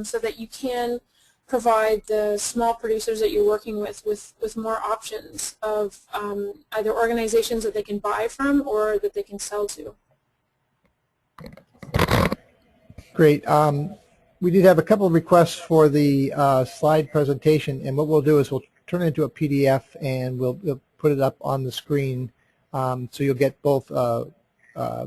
so that you can provide the small producers that you're working with more options of either organizations that they can buy from or that they can sell to. Great. We did have a couple of requests for the slide presentation, and what we'll do is we'll turn it into a PDF and we'll put it up on the screen, so you'll get both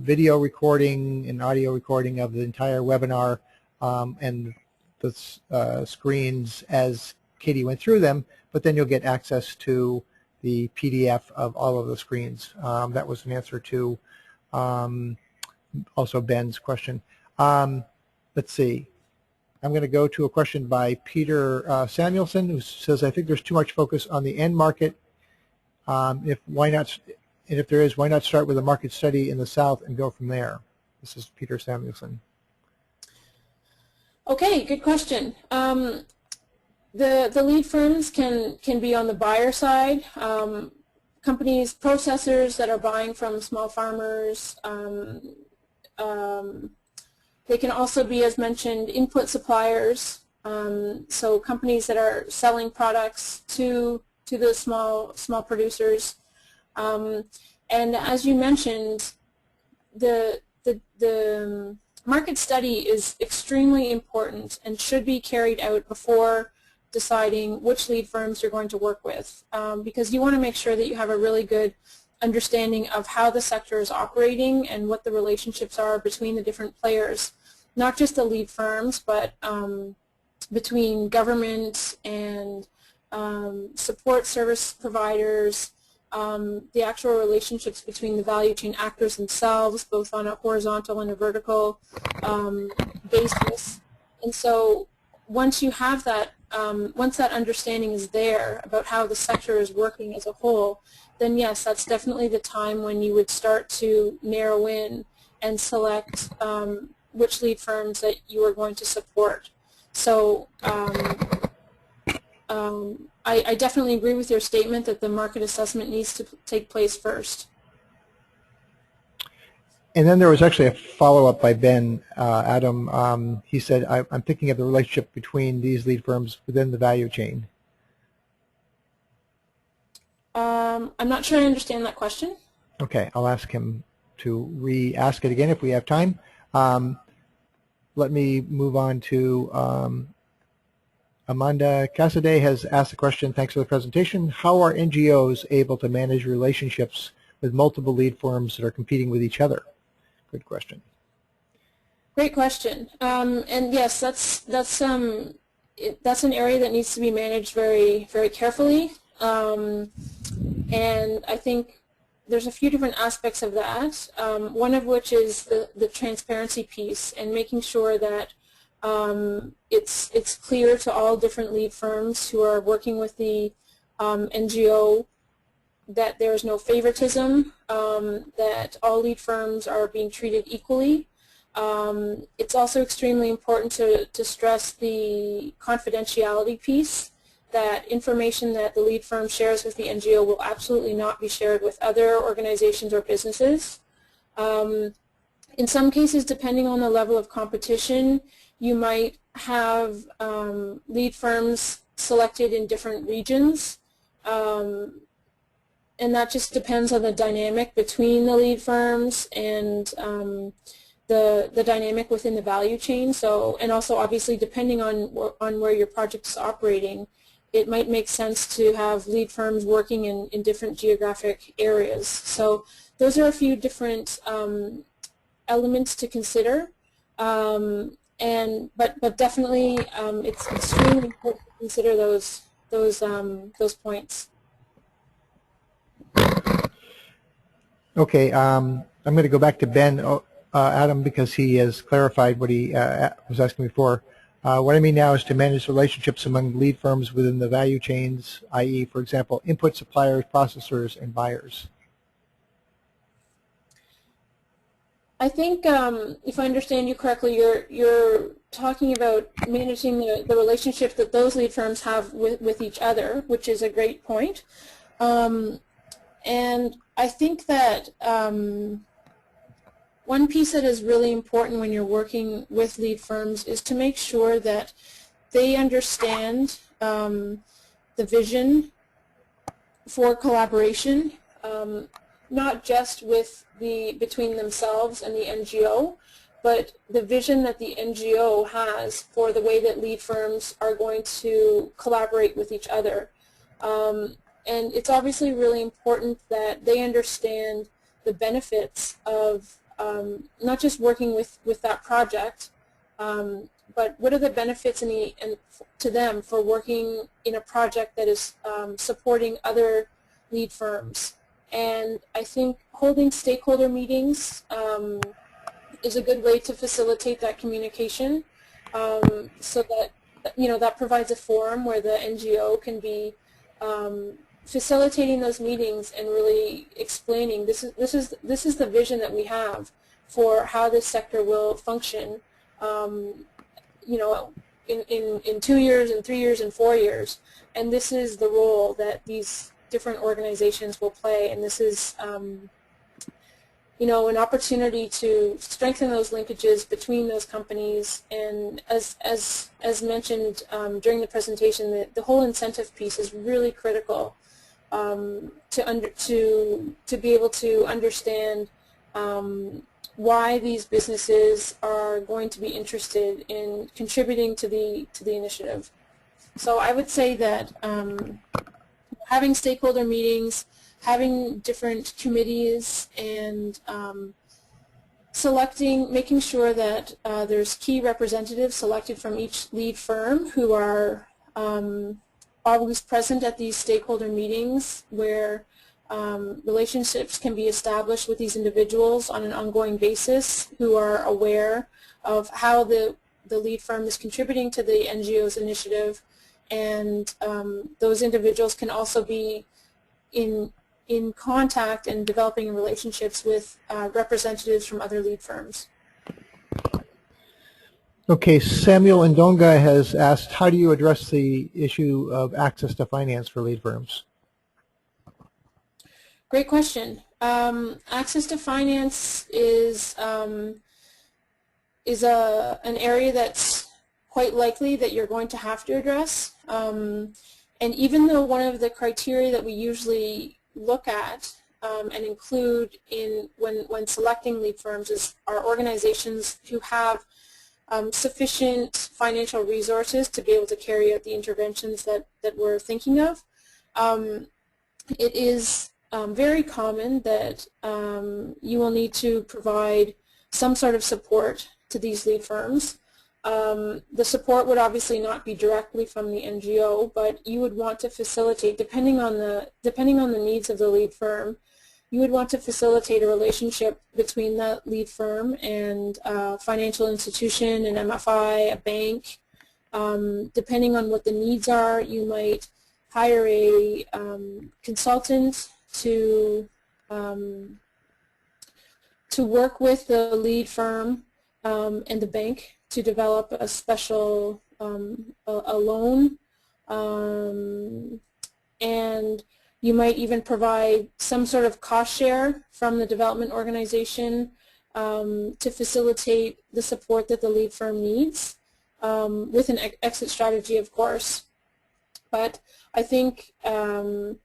video recording and audio recording of the entire webinar and the screens as Katie went through them, but then you'll get access to the PDF of all of the screens. That was an answer to also Ben's question. Let's see. I'm going to go to a question by Peter Samuelson, who says, I think there's too much focus on the end market. If there is, why not start with a market study in the South and go from there? This is Peter Samuelson. Okay, good question. The lead firms can be on the buyer side. Companies, processors that are buying from small farmers. They can also be, as mentioned, input suppliers. So companies that are selling products to the small producers. And as you mentioned, the market study is extremely important and should be carried out before deciding which lead firms you're going to work with, because you want to make sure that you have a really good understanding of how the sector is operating and what the relationships are between the different players, not just the lead firms, but between government and support service providers, the actual relationships between the value chain actors themselves, both on a horizontal and a vertical basis. And so once you have that, once that understanding is there about how the sector is working as a whole, then yes, that's definitely the time when you would start to narrow in and select which lead firms that you are going to support. So I definitely agree with your statement that the market assessment needs to take place first. And then there was actually a follow-up by Ben Adam. He said, I'm thinking of the relationship between these lead firms within the value chain. I'm not sure I understand that question. Okay, I'll ask him re-ask it again if we have time. Let me move on to Amanda Cassidy has asked the question, thanks for the presentation. How are NGOs able to manage relationships with multiple lead firms that are competing with each other? Good question. Great question. And yes, that's an area that needs to be managed very, very carefully. And I think there's a few different aspects of that. One of which is the transparency piece and making sure that it's clear to all different lead firms who are working with the NGO that there is no favoritism, that all lead firms are being treated equally. It's also extremely important to stress the confidentiality piece, that information that the lead firm shares with the NGO will absolutely not be shared with other organizations or businesses. In some cases, depending on the level of competition, you might have lead firms selected in different regions, and that just depends on the dynamic between the lead firms and the dynamic within the value chain. So, and also obviously depending on where your project is operating, it might make sense to have lead firms working in different geographic areas. So those are a few different elements to consider. But definitely it's extremely important to consider those points. Okay, I'm going to go back to Ben, Adam, because he has clarified what he was asking before. What I mean now is to manage relationships among lead firms within the value chains, i.e., for example, input suppliers, processors, and buyers. I think, if I understand you correctly, you're talking about managing the relationship that those lead firms have with each other, which is a great point. And I think that one piece that is really important when you're working with lead firms is to make sure that they understand the vision for collaboration, not just between themselves and the NGO, but the vision that the NGO has for the way that lead firms are going to collaborate with each other. And it's obviously really important that they understand the benefits of not just working with that project, but what are the benefits to them for working in a project that is supporting other lead firms. And I think holding stakeholder meetings is a good way to facilitate that communication, so that that provides a forum where the NGO can be facilitating those meetings and really explaining this is the vision that we have for how this sector will function, in 2 years and 3 years and 4 years, and this is the role that these different organizations will play, and this is an opportunity to strengthen those linkages between those companies. And as mentioned during the presentation, the whole incentive piece is really critical to be able to understand why these businesses are going to be interested in contributing to the initiative. So I would say that having stakeholder meetings, having different committees, and making sure that there's key representatives selected from each lead firm who are always present at these stakeholder meetings, where relationships can be established with these individuals on an ongoing basis, who are aware of how the lead firm is contributing to the NGO's initiative, and those individuals can also be in contact and developing relationships with representatives from other lead firms. Okay, Samuel Ndonga has asked, how do you address the issue of access to finance for lead firms? Great question. Access to finance is an area that's quite likely that you're going to have to address. And even though one of the criteria that we usually look at and include in when selecting lead firms are organizations who have sufficient financial resources to be able to carry out the interventions that we're thinking of. It is very common that you will need to provide some sort of support to these lead firms. The support would obviously not be directly from the NGO, but you would want to facilitate, depending on the needs of the lead firm, you would want to facilitate a relationship between that lead firm and a financial institution, an MFI, a bank. Depending on what the needs are, you might hire a consultant to work with the lead firm and the bank to develop a special a loan, and you might even provide some sort of cost share from the development organization to facilitate the support that the lead firm needs, with an exit strategy, of course. But I think the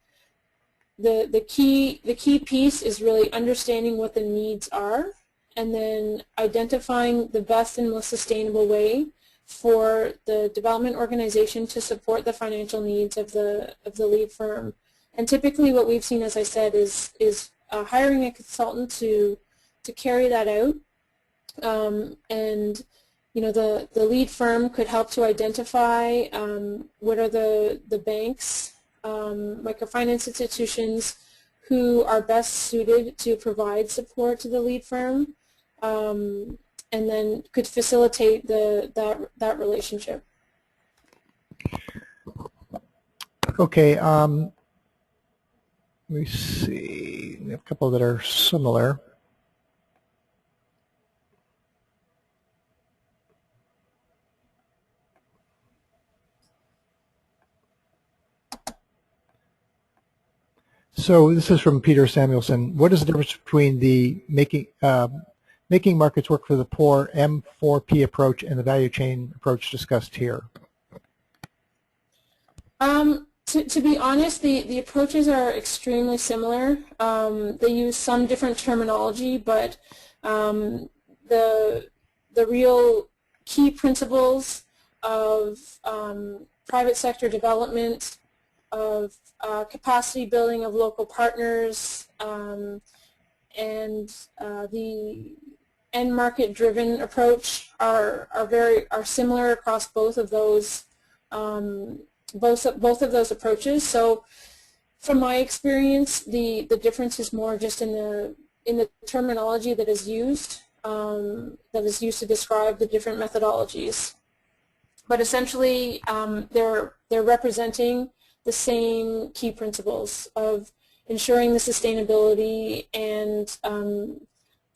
key piece is really understanding what the needs are, and then identifying the best and most sustainable way for the development organization to support the financial needs of the lead firm. And typically what we've seen, as I said, is hiring a consultant to carry that out. And you know, the lead firm could help to identify what are the banks, microfinance institutions who are best suited to provide support to the lead firm, and then could facilitate that relationship. Okay. Let me see. We have a couple that are similar. So this is from Peter Samuelson. What is the difference between the making markets work for the poor M4P approach and the value chain approach discussed here? To be honest, the approaches are extremely similar. They use some different terminology, but the real key principles of private sector development, of capacity building of local partners, and the end market driven approach are similar across both of those both of those approaches. So from my experience, the difference is more just in the terminology that is used to describe the different methodologies. But essentially they're representing the same key principles of ensuring the sustainability and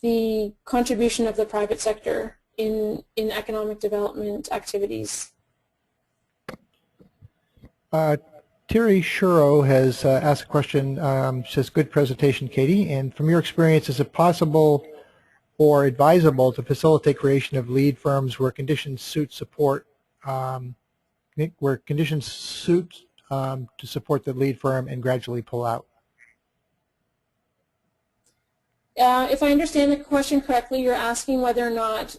the contribution of the private sector in economic development activities. Terry Shuro has asked a question. Says, good presentation, Katie. And from your experience, is it possible or advisable to facilitate creation of lead firms where conditions suit support, to support the lead firm and gradually pull out? If I understand the question correctly, you're asking whether or not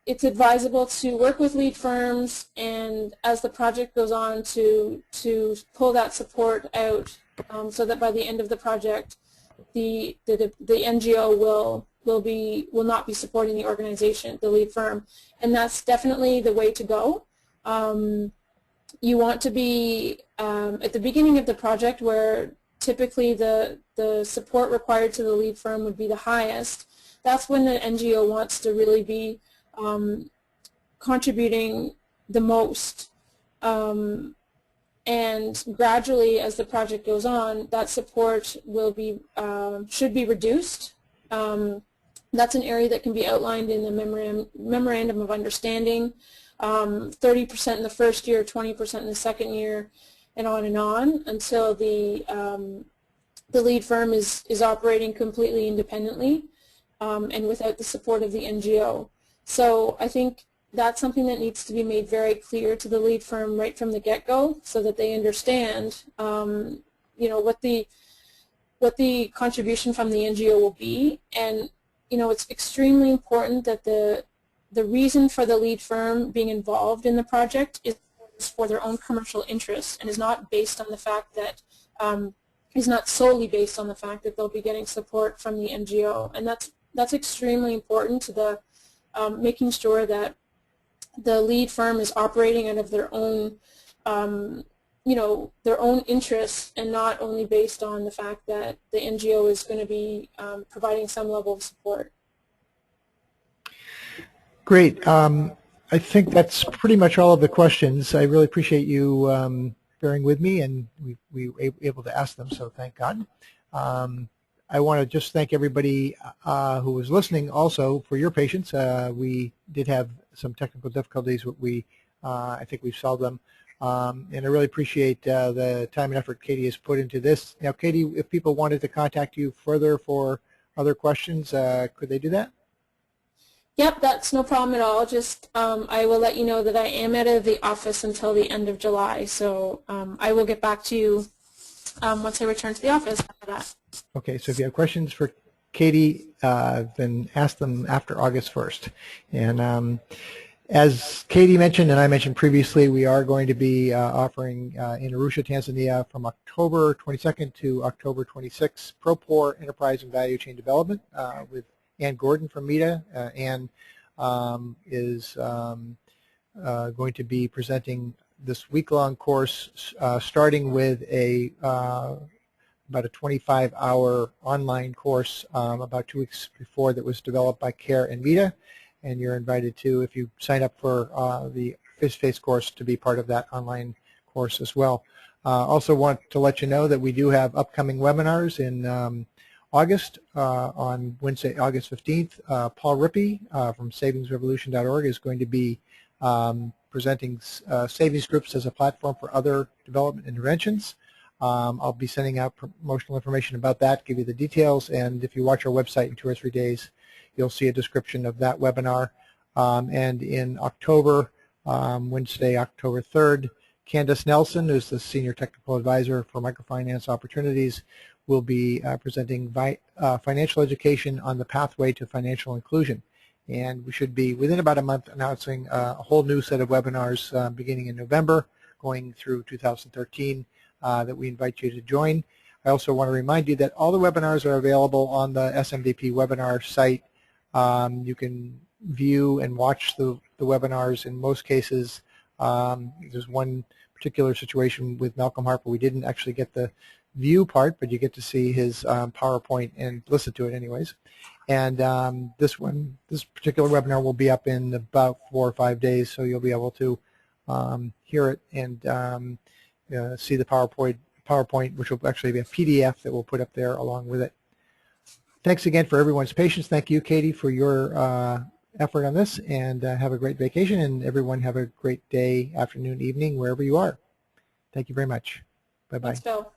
it's advisable to work with lead firms and as the project goes on to pull that support out, so that by the end of the project the NGO will not be supporting the organization, the lead firm. And that's definitely the way to go. You want to be at the beginning of the project, where typically the support required to the lead firm would be the highest. That's when the NGO wants to really be contributing the most, and gradually as the project goes on, that support will be should be reduced. That's an area that can be outlined in the memorandum of understanding. 30% in the first year, 20% in the second year, and on until the lead firm is operating completely independently and without the support of the NGO. So I think that's something that needs to be made very clear to the lead firm right from the get-go, so that they understand what the contribution from the NGO will be. And it's extremely important that the reason for the lead firm being involved in the project is for their own commercial interests, and is not based on the fact that is not solely based on the fact that they'll be getting support from the NGO. And that's extremely important to the making sure that the lead firm is operating out of their own their own interests, and not only based on the fact that the NGO is going to be providing some level of support. Great. I think that's pretty much all of the questions. I really appreciate you bearing with me, and we were able to ask them, so thank God. I want to just thank everybody who was listening also for your patience. We did have some technical difficulties, but I think we've solved them. And I really appreciate the time and effort Katie has put into this. Now, Katie, if people wanted to contact you further for other questions, could they do that? Yep, that's no problem at all. Just I will let you know that I am out of the office until the end of July, so I will get back to you once I return to the office after that. Okay, so if you have questions for Katie, then ask them after August 1st. And as Katie mentioned and I mentioned previously, we are going to be offering in Arusha, Tanzania from October 22nd to October 26th ProPOR Enterprise and Value Chain Development with Ann Gordon from META. Ann is going to be presenting this week-long course starting with about a 25-hour online course about 2 weeks before that was developed by CARE and META. And you're invited to, if you sign up for the face-to-face course, to be part of that online course as well. Also want to let you know that we do have upcoming webinars in August. On Wednesday, August 15th, Paul Rippey from savingsrevolution.org is going to be presenting savings groups as a platform for other development interventions. I'll be sending out promotional information about that, give you the details, and if you watch our website in 2 or 3 days, you'll see a description of that webinar. And in October, Wednesday, October 3rd, Candace Nelson, who's the Senior Technical Advisor for Microfinance Opportunities, will be presenting financial education on the pathway to financial inclusion. And we should be, within about a month, announcing a whole new set of webinars beginning in November, going through 2013, that we invite you to join. I also want to remind you that all the webinars are available on the SMVP webinar site. You can view and watch the webinars. In most cases, there's one particular situation with Malcolm Harper. We didn't actually get the view part, but you get to see his PowerPoint and listen to it anyways. And this particular webinar will be up in about 4 or 5 days, so you'll be able to hear it and see the PowerPoint, which will actually be a PDF that we'll put up there along with it. Thanks again for everyone's patience. Thank you, Katie, for your effort on this, and have a great vacation, and everyone have a great day, afternoon, evening, wherever you are. Thank you very much. Bye-bye. Thanks, Bill.